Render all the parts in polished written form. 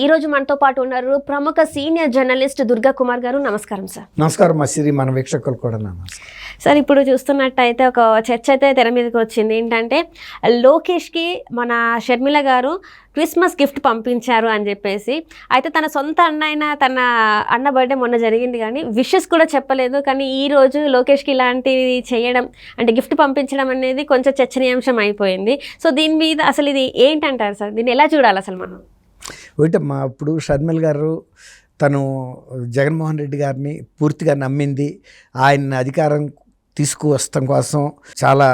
ఈ రోజు మనతో పాటు ఉన్నారు ప్రముఖ సీనియర్ జర్నలిస్ట్ దుర్గా కుమార్ గారు. నమస్కారం సార్. నమస్కారం అశ్విని, మన వీక్షకులు కూడా నమస్కారం. సార్, ఇప్పుడు చూస్తున్నట్టయితే ఒక చర్చ అయితే తెర మీదకి వచ్చింది. ఏంటంటే లోకేష్కి మన షర్మిల గారు క్రిస్మస్ గిఫ్ట్ పంపించారు అని చెప్పేసి. అయితే తన సొంత తన అన్న బర్త్డే మొన్న జరిగింది, కానీ విషెస్ కూడా చెప్పలేదు. కానీ ఈ రోజు లోకేష్కి ఇలాంటివి చేయడం అంటే గిఫ్ట్ పంపించడం అనేది కొంచెం చర్చనీయాంశం అయిపోయింది. సో దీని మీద అసలు ఇది ఏంటంటారు సార్? దీన్ని ఎలా చూడాలి అసలు మనం? ఒకటమ్మా, ఇప్పుడు షర్మిల గారు తను జగన్మోహన్ రెడ్డి గారిని పూర్తిగా నమ్మింది. ఆయన అధికారం తీసుకువస్తాం కోసం చాలా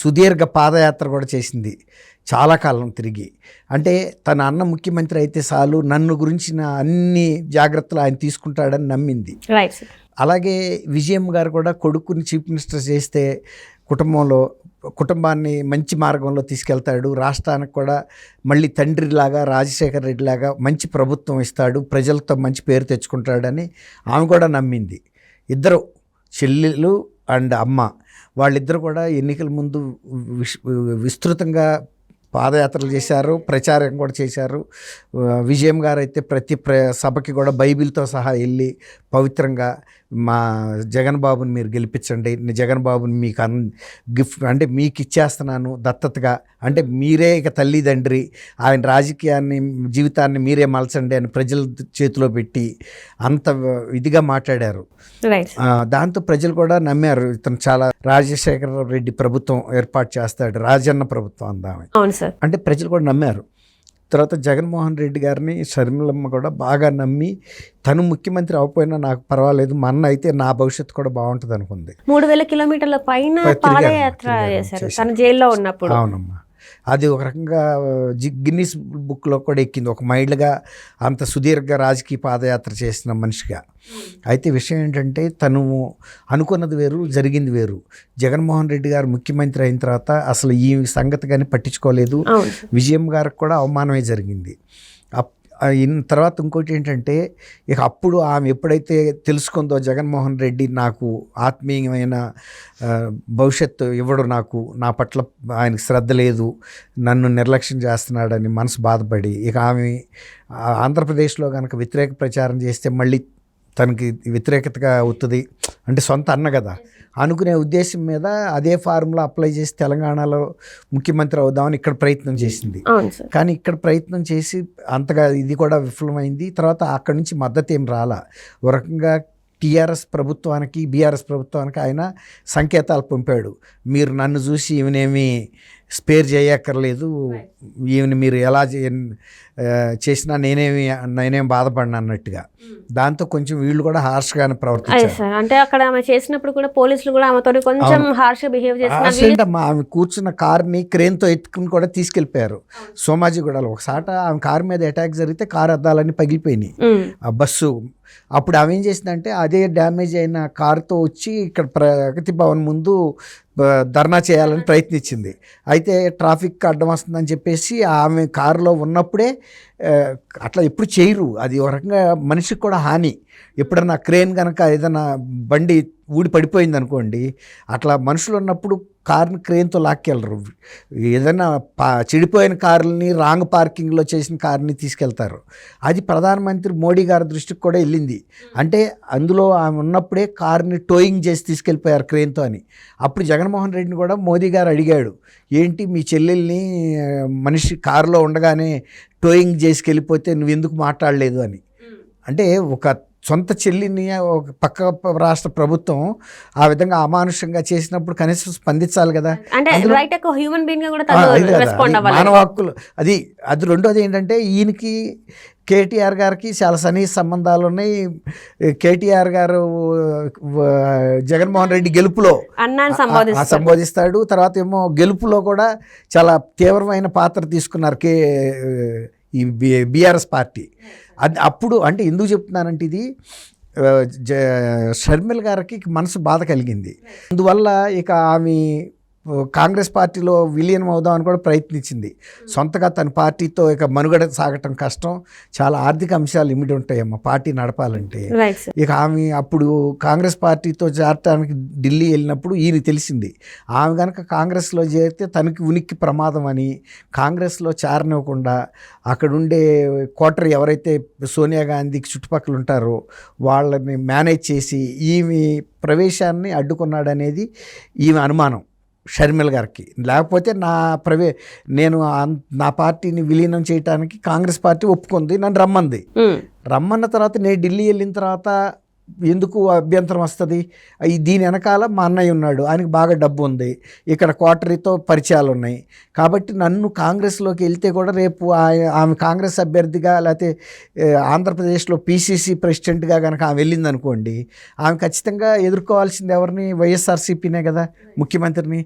సుదీర్ఘ పాదయాత్ర కూడా చేసింది, చాలా కాలం తిరిగి. అంటే తన అన్న ముఖ్యమంత్రి అయితే చాలు, నన్ను గురించిన అన్ని జాగ్రత్తలు ఆయన తీసుకుంటాడని నమ్మింది. అలాగే విజయం గారు కూడా కొడుకుని చీఫ్ మినిస్టర్ చేస్తే కుటుంబాన్ని మంచి మార్గంలో తీసుకెళ్తాడు, రాష్ట్రానికి కూడా మళ్ళీ తండ్రిలాగా రాజశేఖర రెడ్డిలాగా మంచి ప్రభుత్వం ఇస్తాడు, ప్రజలతో మంచి పేరు తెచ్చుకుంటాడని ఆమె కూడా నమ్మింది. ఇద్దరు చెల్లెలు అండ్ అమ్మ వాళ్ళిద్దరు కూడా ఎన్నికల ముందు విస్తృతంగా పాదయాత్రలు చేశారు, ప్రచారం కూడా చేశారు. విజయం గారు అయితే ప్రతి సభకి కూడా బైబిల్తో సహా వెళ్ళి పవిత్రంగా మా జగన్ బాబుని మీరు గెలిపించండి, జగన్ బాబుని మీకు గిఫ్ట్ అంటే మీకు ఇచ్చేస్తున్నాను దత్తతగా, అంటే మీరే ఇక తల్లిదండ్రి, ఆయన రాజకీయాన్ని జీవితాన్ని మీరే మలచండి అని ప్రజల చేతిలో పెట్టి అంత ఇదిగా మాట్లాడారు. దాంతో ప్రజలు కూడా నమ్మారు, ఇతను చాలా రాజశేఖర రెడ్డి ప్రభుత్వం ఏర్పాటు చేస్తాడు, రాజన్న ప్రభుత్వం అందామే అంటే ప్రజలు కూడా నమ్మారు. తర్వాత జగన్మోహన్ రెడ్డి గారిని షర్మిలమ్మ కూడా బాగా నమ్మి తను ముఖ్యమంత్రి అవ్వకపోయినా నాకు పర్వాలేదు, మా అన్న అయితే నా భవిష్యత్తు కూడా బాగుంటుంది అనుకుంది. 3000 కిలోమీటర్ల పైన పాదయాత్ర చేశారు తన జైల్లో ఉన్నప్పుడు. అవునమ్మా, అది ఒక రకంగా గిన్నిస్ బుక్లో కూడా ఎక్కింది, ఒక మైళ్ళుగా అంత సుదీర్ఘ రాజకీయ పాదయాత్ర చేసిన మనిషిగా. అయితే విషయం ఏంటంటే తను అనుకున్నది వేరు, జరిగింది వేరు. జగన్మోహన్ రెడ్డి గారు ముఖ్యమంత్రి అయిన తర్వాత అసలు ఈ సంగతి కానీ పట్టించుకోలేదు. విజయం గారికి కూడా అవమానమే జరిగింది. తర్వాత ఇంకోటి ఏంటంటే, ఇక అప్పుడు ఆమె ఎప్పుడైతే తెలుసుకుందో జగన్మోహన్ రెడ్డి నాకు ఆత్మీయమైన భవిష్యత్తు ఇవ్వడు, నా పట్ల ఆయనకు శ్రద్ధ లేదు, నన్ను నిర్లక్ష్యం చేస్తున్నాడని మనసు బాధపడి, ఇక ఆమె ఆంధ్రప్రదేశ్లో కనుక వ్యతిరేక ప్రచారం చేస్తే మళ్ళీ తనకి వ్యతిరేకతగా అవుతుంది, అంటే సొంత అన్న కదా అనుకునే ఉద్దేశం మీద అదే ఫార్ములా అప్లై చేసి తెలంగాణలో ముఖ్యమంత్రి అవుదామని ఇక్కడ ప్రయత్నం చేసింది. కానీ ఇక్కడ ప్రయత్నం చేసి అంతగా ఇది కూడా విఫలమైంది. తర్వాత అక్కడి నుంచి మద్దతు ఏం రాలా. ఒక రకంగా టీఆర్ఎస్ ప్రభుత్వానికి బీఆర్ఎస్ ప్రభుత్వానికి ఆయన సంకేతాలు పంపాడు, మీరు నన్ను చూసి ఈవెనేమి స్పేర్ చేయక్కర్లేదు, ఈవెన్ మీరు ఎలా చేసినా నేనేం బాధపడినా అన్నట్టుగా. దాంతో కొంచెం వీళ్ళు కూడా హార్ష్గానే ప్రవర్తించారు. అంటే అక్కడ ఆమె చేసినప్పుడు కూడా పోలీసులు కూడా ఆమెతో కొంచెం హార్ష్ బిహేవ్ చేస్తున్నారు. ఆమె కూర్చున్న కార్ని క్రేన్తో ఎత్తుకుని కూడా తీసుకెళ్ళిపోయారు సోమాజిగూడలో. ఒకసారి ఆమె కారు మీద అటాక్ జరిగితే కారు అద్దాలన్నీ పగిలిపోయినాయి, ఆ బస్సు. అప్పుడు ఆమె ఏం చేసిందంటే అదే డ్యామేజ్ అయిన కారుతో వచ్చి ఇక్కడ ప్రగతి భవన్ ముందు ధర్నా చేయాలని ప్రయత్నించింది. అయితే ట్రాఫిక్ అడ్డం వస్తుందని చెప్పేసి ఆమె కారులో ఉన్నప్పుడే, అట్లా ఎప్పుడు చేయరు, అది ఒక రకంగా మనిషికి కూడా హాని. ఎప్పుడన్నా క్రేన్ కనుక ఏదైనా బండి ఊడి పడిపోయింది అనుకోండి, అట్లా మనుషులు ఉన్నప్పుడు కార్ని క్రేన్తో లాక్కెళ్ళరు. ఏదైనా చెడిపోయిన కార్లని రాంగ్ పార్కింగ్లో చేసిన కార్ని తీసుకెళ్తారు. అది ప్రధానమంత్రి మోడీ గారి దృష్టికి కూడా వెళ్ళింది. అంటే అందులో ఆమె ఉన్నప్పుడే కార్ని టోయింగ్ చేసి తీసుకెళ్ళిపోయారు క్రేన్తో అని. అప్పుడు జగన్మోహన్ రెడ్డిని కూడా మోదీ గారు అడిగాడు, ఏంటి మీ చెల్లెల్ని మనిషి కారులో ఉండగానే టోయింగ్ చేసుకెళ్ళిపోతే నువ్వు ఎందుకు మాట్లాడలేదు అని. అంటే ఒక సొంత చెల్లిని ఒక పక్క రాష్ట్ర ప్రభుత్వం ఆ విధంగా అమానుషంగా చేసినప్పుడు కనీసం స్పందించాలి కదా. మానవ హక్కులు అది. రెండోది ఏంటంటే, ఈయనకి కేటీఆర్ గారికి చాలా సన్నిహిత సంబంధాలు ఉన్నాయి. కేటీఆర్ గారు జగన్మోహన్ రెడ్డి గెలుపులో సంబోధిస్తాడు. తర్వాత ఏమో గెలుపులో కూడా చాలా తీవ్రమైన పాత్ర తీసుకున్నారు ఈ బీఆర్ఎస్ పార్టీ. అది అప్పుడు అంటే ఎందుకు చెప్తున్నానంటే, ఇది షర్మిల గారికి మనసు బాధ కలిగింది. అందువల్ల ఇక ఆమె కాంగ్రెస్ పార్టీలో విలీనం అవుదామని కూడా ప్రయత్నించింది. సొంతగా తన పార్టీతో ఇక మనుగడ సాగటం కష్టం, చాలా ఆర్థిక అంశాలు ఇమిడి ఉంటాయమ్మ పార్టీ నడపాలంటే. Right sir. ఇక ఆమె అప్పుడు కాంగ్రెస్ పార్టీతో చేరటానికి ఢిల్లీ వెళ్ళినప్పుడు ఈయన తెలిసింది. ఆమె కనుక కాంగ్రెస్లో చేరితే తనకి ఉనికి ప్రమాదం అని కాంగ్రెస్లో చేరనివ్వకుండా అక్కడుండే కోటరీ ఎవరైతే సోనియా గాంధీకి చుట్టుపక్కల ఉంటారో వాళ్ళని మేనేజ్ చేసి ఈమె ప్రవేశాన్ని అడ్డుకున్నాడనేది ఈమె అనుమానం షర్మిల గారికి. లేకపోతే నేను నా పార్టీని విలీనం చేయడానికి కాంగ్రెస్ పార్టీ ఒప్పుకుంది, నన్ను రమ్మంది. రమ్మన్న తర్వాత నేను ఢిల్లీ వెళ్ళిన తర్వాత ఎందుకు అభ్యంతరం వస్తుంది? దీని వెనకాల మా అన్నయ్య ఉన్నాడు, ఆయనకు బాగా డబ్బు ఉంది, ఇక్కడ కోటరీతో పరిచయాలు ఉన్నాయి, కాబట్టి నన్ను కాంగ్రెస్లోకి వెళ్తే కూడా రేపు ఆమె కాంగ్రెస్ అభ్యర్థిగా లేకపోతే ఆంధ్రప్రదేశ్లో పీసీసీ ప్రెసిడెంట్గా కనుక ఆమె వెళ్ళింది అనుకోండి, ఆమె ఖచ్చితంగా ఎదుర్కోవాల్సింది ఎవరిని? వైఎస్ఆర్సీపీనే కదా ముఖ్యమంత్రిని.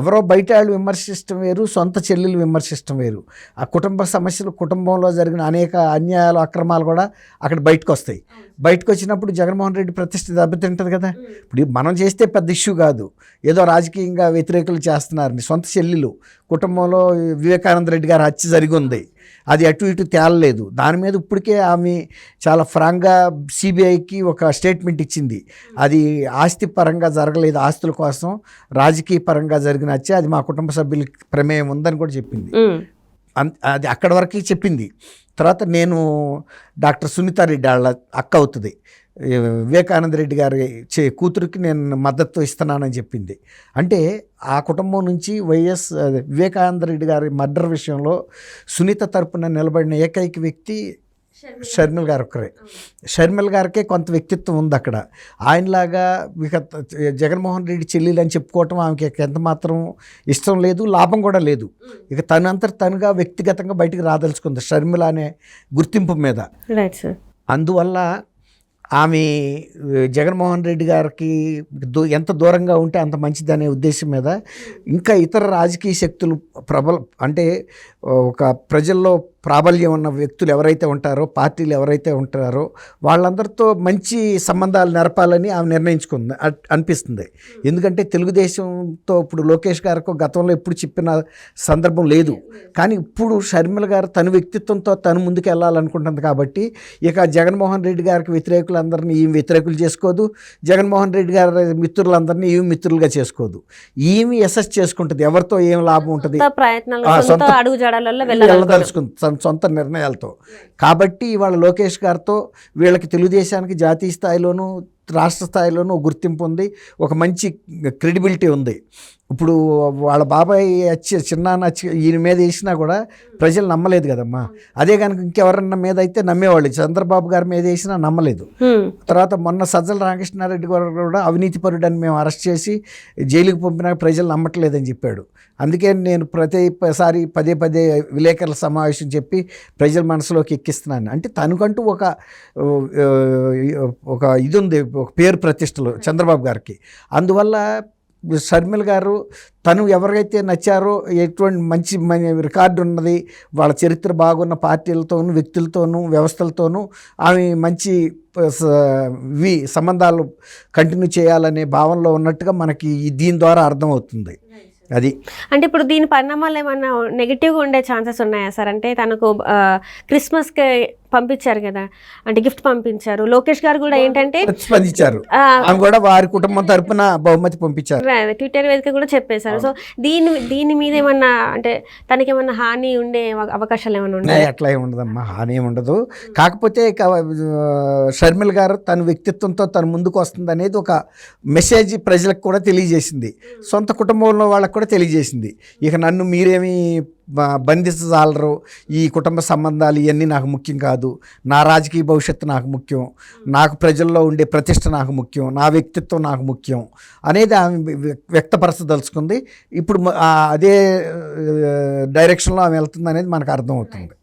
ఎవరో బయట వాళ్ళు విమర్శించడం వేరు, సొంత చెల్లెలు విమర్శించడం వేరు. ఆ కుటుంబ సమస్యలు, కుటుంబంలో జరిగిన అనేక అన్యాయాలు, అక్రమాలు కూడా అక్కడ బయటకు వస్తాయి. బయటకు వచ్చినప్పుడు జగన్మోహన్ రెడ్డి ప్రతిష్ట దెబ్బతింటుంది కదా. ఇప్పుడు మనం చేస్తే పెద్ద ఇష్యూ కాదు, ఏదో రాజకీయంగా వ్యతిరేకులు చేస్తున్నారని. సొంత చెల్లెలు కుటుంబంలో వివేకానంద రెడ్డి గారి హత్య జరిగి ఉంది, అది అటు ఇటు తేలలేదు. దాని మీద ఇప్పటికే ఆమె చాలా ఫ్రాంక్గా సిబిఐకి ఒక స్టేట్మెంట్ ఇచ్చింది. అది ఆస్తి పరంగా జరగలేదు, ఆస్తుల కోసం రాజకీయ పరంగా జరిగిన హత్య, అది మా కుటుంబ సభ్యులకి ప్రమేయం ఉందని కూడా చెప్పింది. అది అక్కడి వరకు చెప్పింది. తర్వాత నేను డాక్టర్ సునీతారెడ్డి వాళ్ళ అక్క అవుతుంది, వివేకానంద రెడ్డి గారి కూతురికి నేను మద్దతు ఇస్తున్నానని చెప్పింది. అంటే ఆ కుటుంబం నుంచి వివేకానంద రెడ్డి గారి మర్డర్ విషయంలో సునీత తరపున నిలబడిన ఏకైక వ్యక్తి షర్మిల గారు ఒక్కరే. షర్మిల గారికే కొంత వ్యక్తిత్వం ఉంది అక్కడ. ఆయనలాగా ఇక జగన్మోహన్ రెడ్డి చెల్లెలు అని చెప్పుకోవటం ఆమెకి ఎంత మాత్రం ఇష్టం లేదు, లాభం కూడా లేదు. ఇక తనుగా వ్యక్తిగతంగా బయటికి రాదలుచుకుంది షర్మిల అనే గుర్తింపు మీద. అందువల్ల ఆమె జగన్మోహన్ రెడ్డి గారికి ఎంత దూరంగా ఉంటే అంత మంచిదనే ఉద్దేశం మీద ఇంకా ఇతర రాజకీయ శక్తులు అంటే ఒక ప్రజల్లో ప్రాబల్యం ఉన్న వ్యక్తులు ఎవరైతే ఉంటారో, పార్టీలు ఎవరైతే ఉంటారో వాళ్ళందరితో మంచి సంబంధాలు నెరపాలని ఆమె నిర్ణయించుకుంది అనిపిస్తుంది. ఎందుకంటే తెలుగుదేశంతో ఇప్పుడు లోకేష్ గారికి గతంలో ఎప్పుడు చెప్పిన సందర్భం లేదు, కానీ ఇప్పుడు షర్మిల గారు తన వ్యక్తిత్వంతో తను ముందుకు వెళ్ళాలనుకుంటుంది. కాబట్టి ఇక జగన్మోహన్ రెడ్డి గారికి వ్యతిరేకులందరినీ ఈమె వ్యతిరేకులు చేసుకోదు, జగన్మోహన్ రెడ్డి గారి మిత్రులందరినీ ఈమె మిత్రులుగా చేసుకోదు. ఈమె అసెస్ చేసుకుంటుంది ఎవరితో ఏం లాభం ఉంటుంది, వెళ్ళదలుచుకుంది సొంత నిర్ణయాలతో. కాబట్టి ఇవాళ లోకేష్ గారితో వీళ్ళకి తెలుగుదేశానికి జాతీయ స్థాయిలోనూ రాష్ట్ర స్థాయిలోనూ గుర్తింపు ఉంది, ఒక మంచి క్రెడిబిలిటీ ఉంది. ఇప్పుడు వాళ్ళ బాబాయ్ చిన్నాన్న ఈయన మీద వేసినా కూడా ప్రజలు నమ్మలేదు కదమ్మా. అదే కనుక ఇంకెవరన్నా మీద అయితే నమ్మేవాళ్ళు. చంద్రబాబు గారి మీద వేసినా నమ్మలేదు. తర్వాత మొన్న సజ్జల రామకృష్ణారెడ్డి గారు కూడా అవినీతిపరుడని మేము అరెస్ట్ చేసి జైలుకి పంపినా ప్రజలు నమ్మట్లేదని చెప్పాడు. అందుకే నేను ప్రతిసారి పదే విలేకరుల సమావేశం చెప్పి ప్రజల మనసులోకి ఎక్కిస్తున్నాను. అంటే తనకంటూ ఒక ఇది ఉంది, ఒక పేరు ప్రతిష్టలు చంద్రబాబు గారికి. అందువల్ల షర్మిల గారు తను ఎవరైతే నచ్చారో, ఎటువంటి మంచి రికార్డు ఉన్నది, వాళ్ళ చరిత్ర బాగున్న పార్టీలతోనూ, వ్యక్తులతోనూ, వ్యవస్థలతోనూ ఆమె మంచి సంబంధాలు కంటిన్యూ చేయాలనే భావనలో ఉన్నట్టుగా మనకి దీని ద్వారా అర్థమవుతుంది. అది అంటే ఇప్పుడు దీని పరిణామాలు ఏమన్నా నెగిటివ్గా ఉండే ఛాన్సెస్ ఉన్నాయా సార్? అంటే తనకు క్రిస్మస్కి పంపించారు కదా, అంటే గిఫ్ట్ పంపించారు. లోకేష్ గారు కూడా ఏంటంటే ప్రతిస్పందించారు, కూడా వారి కుటుంబం తరపున బహుమతి పంపించారు, ట్విట్టర్ వేదిక కూడా చెప్పేశారు. సో దీని మీద ఏమన్నా అంటే తనకి ఏమన్నా హాని ఉండే అవకాశాలు ఏమైనా ఉన్నాయి? అట్లా ఏమి ఉండదమ్మా, హాని ఏమి ఉండదు. కాకపోతే షర్మిల గారు తన వ్యక్తిత్వంతో తను ముందుకు వస్తుంది అనేది ఒక మెసేజ్ ప్రజలకు కూడా తెలియజేసింది, సొంత కుటుంబంలో వాళ్ళకు కూడా తెలియజేసింది. ఇక నన్ను మీరేమి బంధించజాలరు, ఈ కుటుంబ సంబంధాలు ఇవన్నీ నాకు ముఖ్యం కాదు, నా రాజకీయ భవిష్యత్తు నాకు ముఖ్యం, నాకు ప్రజల్లో ఉండే ప్రతిష్ట నాకు ముఖ్యం, నా వ్యక్తిత్వం నాకు ముఖ్యం అనేది ఆమె వ్యక్తపరచదలుచుకుంది. ఇప్పుడు అదే డైరెక్షన్లో ఆమె వెళ్తుంది అనేది మనకు అర్థమవుతుంది.